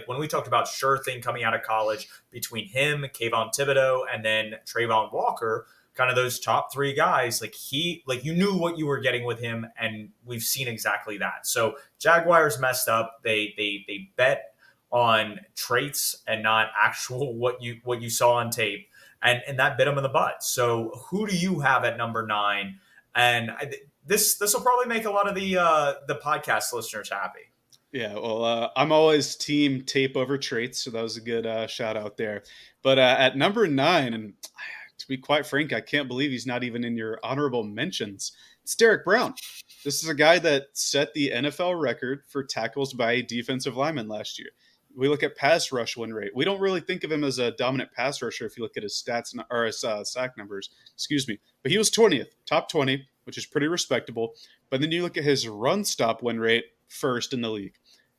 when we talked about sure thing coming out of college, between him, Kayvon Thibodeau, and then Trayvon Walker, kind of those top 3 guys. Like you knew what you were getting with him, and we've seen exactly that. So Jaguars messed up. They bet on traits and not actual what you saw on tape, and that bit them in the butt. So who do you have at number 9? And this will probably make a lot of the podcast listeners happy. yeah. Well, I'm always team tape over traits, so that was a good shout out there. But at number 9, and to be quite frank, I can't believe he's not even in your honorable mentions. It's Derek Brown. This is a guy that set the NFL record for tackles by a defensive lineman last year. We look at pass rush win rate. We don't really think of him as a dominant pass rusher if you look at his stats or his sack numbers. Excuse me, but he was 20th, top 20, which is pretty respectable. But then you look at his run stop win rate, first in the league,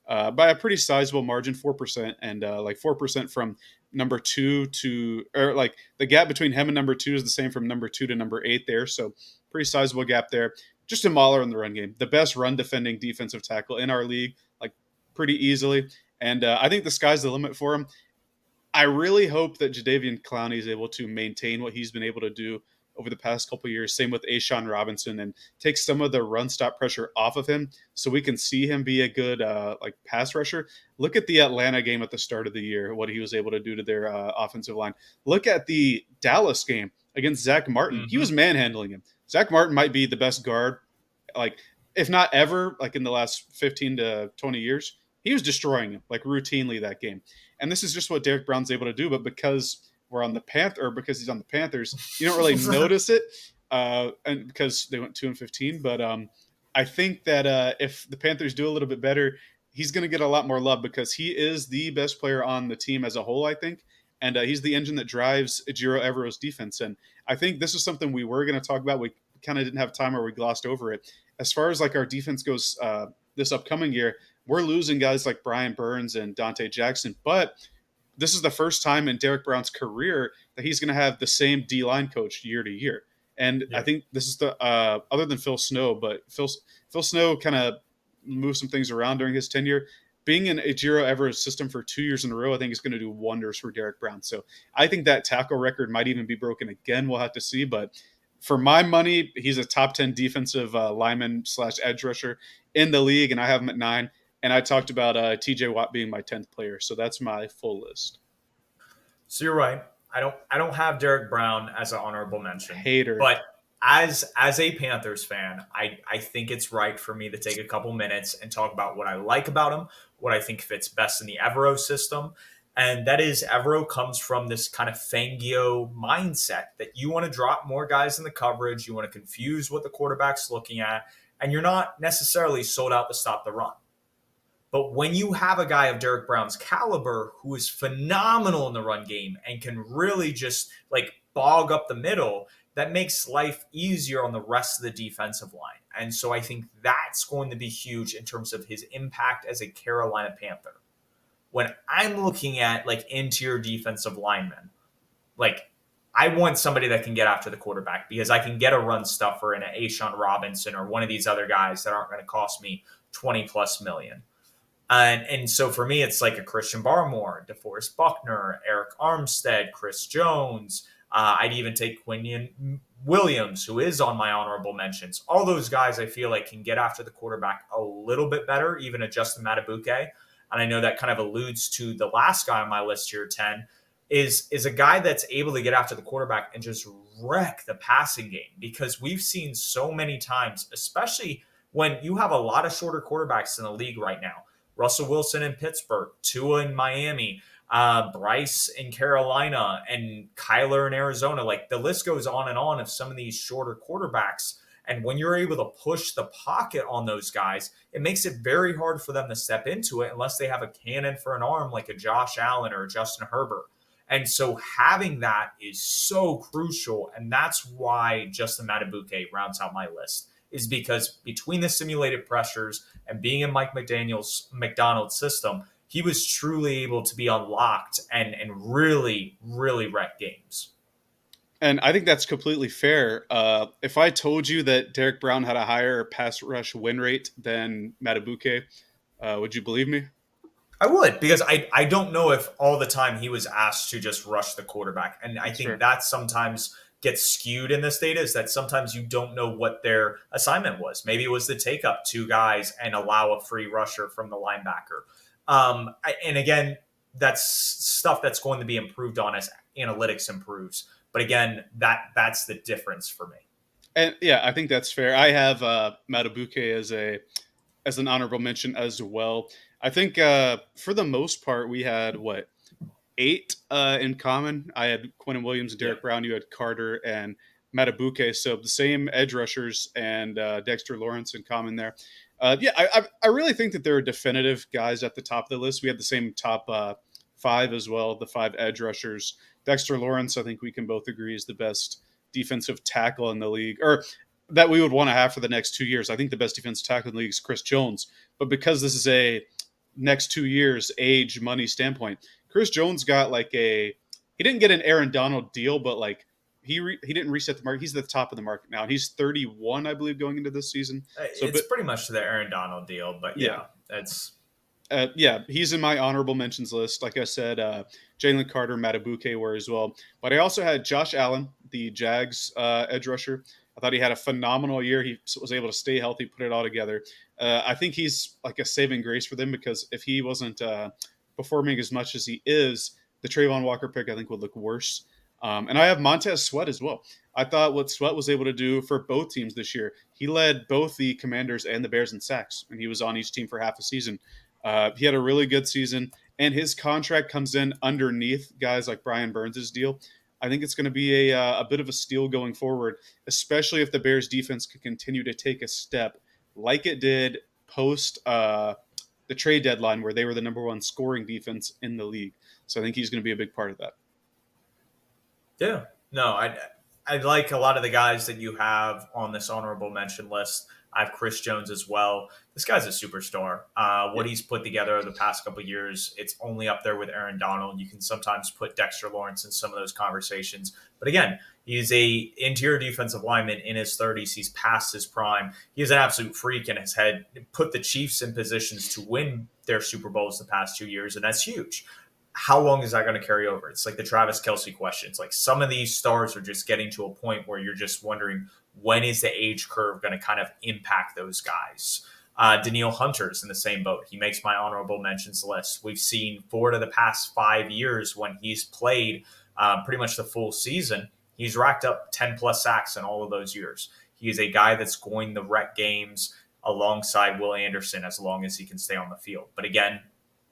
by a pretty sizable margin, 4%, and like 4% from number 2 to, or like the gap between him and number 2 is the same from number 2 to number 8 there. So pretty sizable gap there. Just a mauler in the run game. The best run defending defensive tackle in our league, like pretty easily. And I think the sky's the limit for him. I really hope that Jadeveon Clowney is able to maintain what he's been able to do over the past couple of years. Same with Ashawn Robinson, and take some of the run stop pressure off of him so we can see him be a good like pass rusher. Look at the Atlanta game at the start of the year, what he was able to do to their offensive line. Look at the Dallas game against Zach Martin. He was manhandling him. Zach Martin might be the best guard, like if not ever, like in the last 15 to 20 years. He was destroying him like routinely that game. And this is just what Derek Brown's able to do. But because we're on the because he's on the Panthers, you don't really notice it. And because they went 2-15. But I think that if the Panthers do a little bit better, he's going to get a lot more love because he is the best player on the team as a whole, I think. And he's the engine that drives Ejiro Evero's defense. And I think this is something we were going to talk about. We kind of didn't have time or we glossed over it. As far as like our defense goes this upcoming year, we're losing guys like Brian Burns and Dante Jackson, but this is the first time in Derek Brown's career that he's going to have the same D-line coach year to year. And I think this is the other than Phil Snow, but Phil Snow kind of moved some things around during his tenure. Being in Ejiro Evero's system for 2 years in a row, I think is going to do wonders for Derek Brown. So I think that tackle record might even be broken again. We'll have to see, but for my money, he's a top 10 defensive lineman / edge rusher in the league, and I have him at 9. And I talked about TJ Watt being my 10th player. So that's my full list. So you're right. I don't have Derek Brown as an honorable mention. Hater. But as a Panthers fan, I think it's right for me to take a couple minutes and talk about what I like about him, what I think fits best in the Evero system. And that is Evero comes from this kind of Fangio mindset that you want to drop more guys in the coverage. You want to confuse what the quarterback's looking at. And you're not necessarily sold out to stop the run. But when you have a guy of Derek Brown's caliber who is phenomenal in the run game and can really just like bog up the middle, that makes life easier on the rest of the defensive line. And so I think that's going to be huge in terms of his impact as a Carolina Panther. When I'm looking at like interior defensive linemen, like I want somebody that can get after the quarterback because I can get a run stuffer in an Ashawn Robinson or one of these other guys that aren't going to cost me 20 plus million. And so for me, it's like a Christian Barmore, DeForest Buckner, Eric Armstead, Chris Jones. I'd even take Quinion Williams, who is on my honorable mentions. All those guys I feel like can get after the quarterback a little bit better, even a Justin Matabuke. And I know that kind of alludes to the last guy on my list here, 10, is a guy that's able to get after the quarterback and just wreck the passing game. Because we've seen so many times, especially when you have a lot of shorter quarterbacks in the league right now, Russell Wilson in Pittsburgh, Tua in Miami, Bryce in Carolina, and Kyler in Arizona. Like the list goes on and on of some of these shorter quarterbacks. And when you're able to push the pocket on those guys, it makes it very hard for them to step into it unless they have a cannon for an arm like a Josh Allen or a Justin Herbert. And so having that is so crucial. And that's why Justin Matabuke rounds out my list, is because between the simulated pressures and being in Mike McDonald's system, he was truly able to be unlocked and really, really wreck games. And I think that's completely fair. If I told you that Derek Brown had a higher pass rush win rate than Matabuke, would you believe me? I would, because I don't know if all the time he was asked to just rush the quarterback. And I That's think fair. that sometimes gets skewed in this data, is that sometimes you don't know what their assignment was. Maybe it was to take up two guys and allow a free rusher from the linebacker. And again, that's stuff that's going to be improved on as analytics improves. But again, that's the difference for me. And yeah, I think that's fair. I have Matabuke as an honorable mention as well. I think for the most part we had what, eight in common. I had Quentin Williams and Yeah. Derek Brown. You had Carter and Matabuke. So the same edge rushers and Dexter Lawrence in common there. I really think that there are definitive guys at the top of the list. We had the same top five as well, the five edge rushers. Dexter Lawrence, I think we can both agree, is the best defensive tackle in the league, or that we would want to have for the next 2 years. I think the best defensive tackle in the league is Chris Jones. But because this is a next 2 years age money standpoint, Chris Jones got like he didn't get an Aaron Donald deal, but like he didn't reset the market. He's at the top of the market now. He's 31, I believe, going into this season. So, It's pretty much the Aaron Donald deal, but yeah, yeah, that's he's in my honorable mentions list. Like I said, Jalen Carter, Matabuke were as well. But I also had Josh Allen, the Jags edge rusher. I thought he had a phenomenal year. He was able to stay healthy, put it all together. I think he's like a saving grace for them, because if he wasn't performing as much as he is, the Trayvon Walker pick I think would look worse. And I have Montez Sweat as well. I thought what Sweat was able to do for both teams this year, he led both the Commanders and the Bears in sacks, and he was on each team for half a season. He had a really good season, and his contract comes in underneath guys like Brian Burns' deal. I think it's going to be a bit of a steal going forward, especially if the Bears defense could continue to take a step like it did post the trade deadline, where they were the number one scoring defense in the league. So I think he's going to be a big part of that. Yeah. No, I like a lot of the guys that you have on this honorable mention list. I have Chris Jones as well. This guy's a superstar. What Yeah. he's put together the past couple of years, it's only up there with Aaron Donald. You can sometimes put Dexter Lawrence in some of those conversations. But again, he's a interior defensive lineman in his 30s. He's past his prime. He's an absolute freak and has had put the Chiefs in positions to win their Super Bowls the past 2 years, and that's huge. How long is that going to carry over? It's like the Travis Kelsey question. It's like some of these stars are just getting to a point where you're just wondering, when is the age curve going to kind of impact those guys? Daniil Hunter's in the same boat. He makes my honorable mentions list. We've seen 4 of the past 5 years when he's played pretty much the full season, he's racked up 10 plus sacks in all of those years. He is a guy that's going to wreck games alongside Will Anderson as long as he can stay on the field. But again,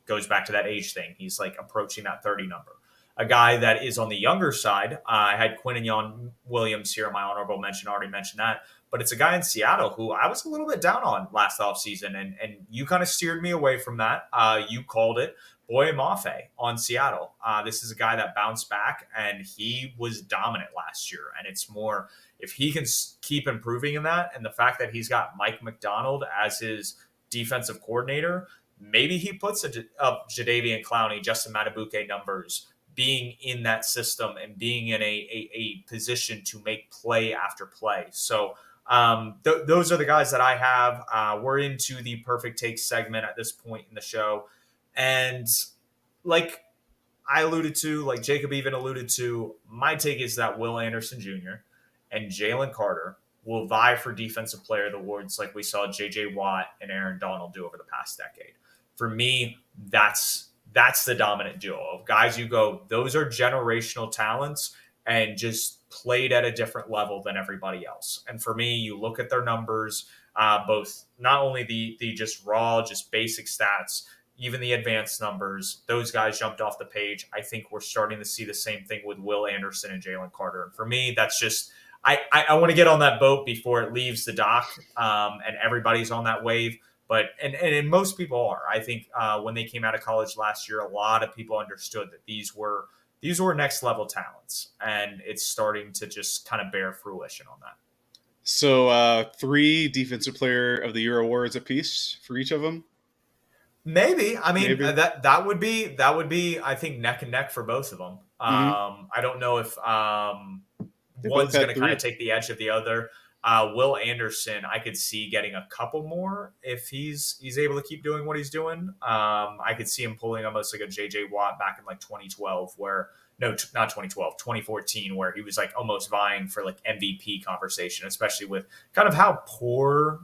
goes back to that age thing. He's like approaching that 30 number. A guy that is on the younger side, I had Quinton Williams here in my honorable mention, already mentioned that, but it's a guy in Seattle who I was a little bit down on last offseason, and you kind of steered me away from that. You called it Boye Mafe on Seattle. This is a guy that bounced back, and he was dominant last year, and it's more, if he can keep improving in that, and the fact that he's got Mike McDonald as his defensive coordinator, maybe he puts up Jadeveon Clowney, Justin Matabuke numbers, being in that system and being in a position to make play after play. So those are the guys that I have. We're into the Purrfect Takes segment at this point in the show. And like I alluded to, like Jacob even alluded to, my take is that Will Anderson Jr. and Jalen Carter will vie for Defensive Player of the Awards like we saw J.J. Watt and Aaron Donald do over the past decade. For me, that's the dominant duo of guys you go, those are generational talents and just played at a different level than everybody else. And for me, you look at their numbers, both not only the just raw, just basic stats, even the advanced numbers, those guys jumped off the page. I think we're starting to see the same thing with Will Anderson and Jalen Carter. And for me, that's just I want to get on that boat before it leaves the dock, and everybody's on that wave. But and most people are. I think when they came out of college last year, a lot of people understood that these were next level talents, and it's starting to just kind of bear fruition on that. So 3 Defensive Player of the Year awards apiece for each of them, Maybe. I mean, maybe. that would be I think neck and neck for both of them. Hmm. I don't know if They both one's going had to kind of 3. take the edge of the other. Will Anderson, I could see getting a couple more if he's able to keep doing what he's doing. I could see him pulling almost like a JJ Watt back in like 2012, where no, not 2012, 2014, where he was like almost vying for like MVP conversation, especially with kind of how poor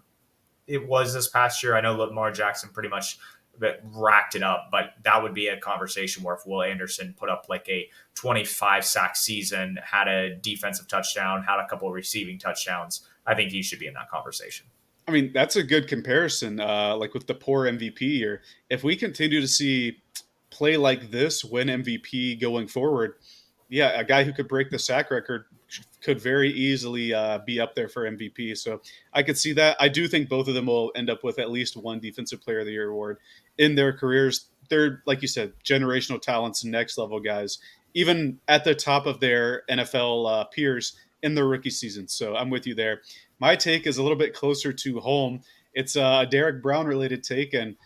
it was this past year. I know Lamar Jackson pretty much racked it up, but that would be a conversation where if Will Anderson put up like a 25 sack season, had a defensive touchdown, had a couple of receiving touchdowns, I think he should be in that conversation. I mean, that's a good comparison. Like with the poor MVP year, if we continue to see play like this, win MVP going forward, yeah, a guy who could break the sack record could very easily be up there for MVP. So I could see that. I do think both of them will end up with at least one Defensive Player of the Year award in their careers. They're, like you said, generational talents, next level guys, even at the top of their NFL peers in their rookie season. So I'm with you there. My take is a little bit closer to home. It's a Derek Brown related take. And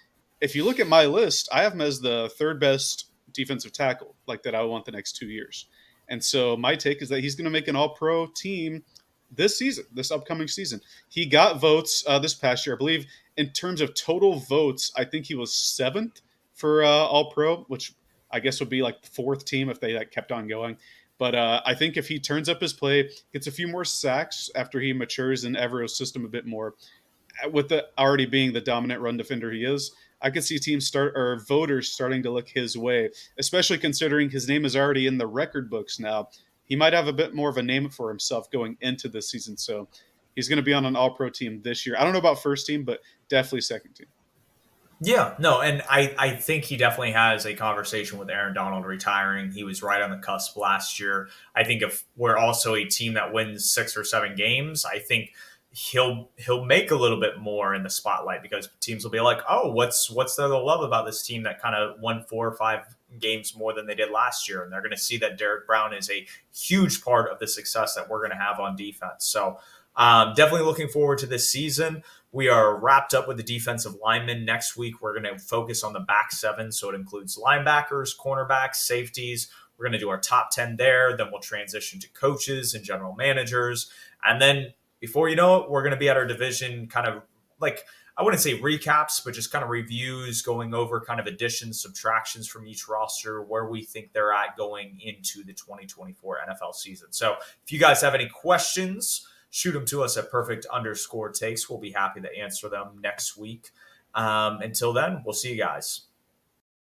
if you look at my list, I have him as the third best defensive tackle, like that I want the next 2 years. And so my take is that he's going to make an all pro team this season, this upcoming season. He got votes this past year. I believe in terms of total votes, I think he was 7th for all pro, which I guess would be like the 4th team if they like, kept on going. But I think if he turns up his play, gets a few more sacks after he matures in Evero's system a bit more, with the already being the dominant run defender he is, I could see teams start or voters starting to look his way, especially considering his name is already in the record books now. He might have a bit more of a name for himself going into this season. So he's going to be on an all pro team this year. I don't know about first team, but definitely second team. Yeah, no, and I think he definitely has a conversation with Aaron Donald retiring. He was right on the cusp last year. I think if we're also a team that wins 6 or 7 games, I think he'll make a little bit more in the spotlight because teams will be like, oh, what's there to love about this team that kind of won 4 or 5 games more than they did last year, and they're going to see that Derek Brown is a huge part of the success that we're going to have on defense. So definitely looking forward to this season. We are wrapped up with the defensive linemen. Next week, we're going to focus on the back 7. So it includes linebackers, cornerbacks, safeties. We're going to do our top 10 there. Then we'll transition to coaches and general managers. And then before you know it, we're going to be at our division kind of like, I wouldn't say recaps, but just kind of reviews, going over kind of additions, subtractions from each roster, where we think they're at going into the 2024 NFL season. So if you guys have any questions, shoot them to us at Purrfect_Takes. We'll be happy to answer them next week. Until then, we'll see you guys.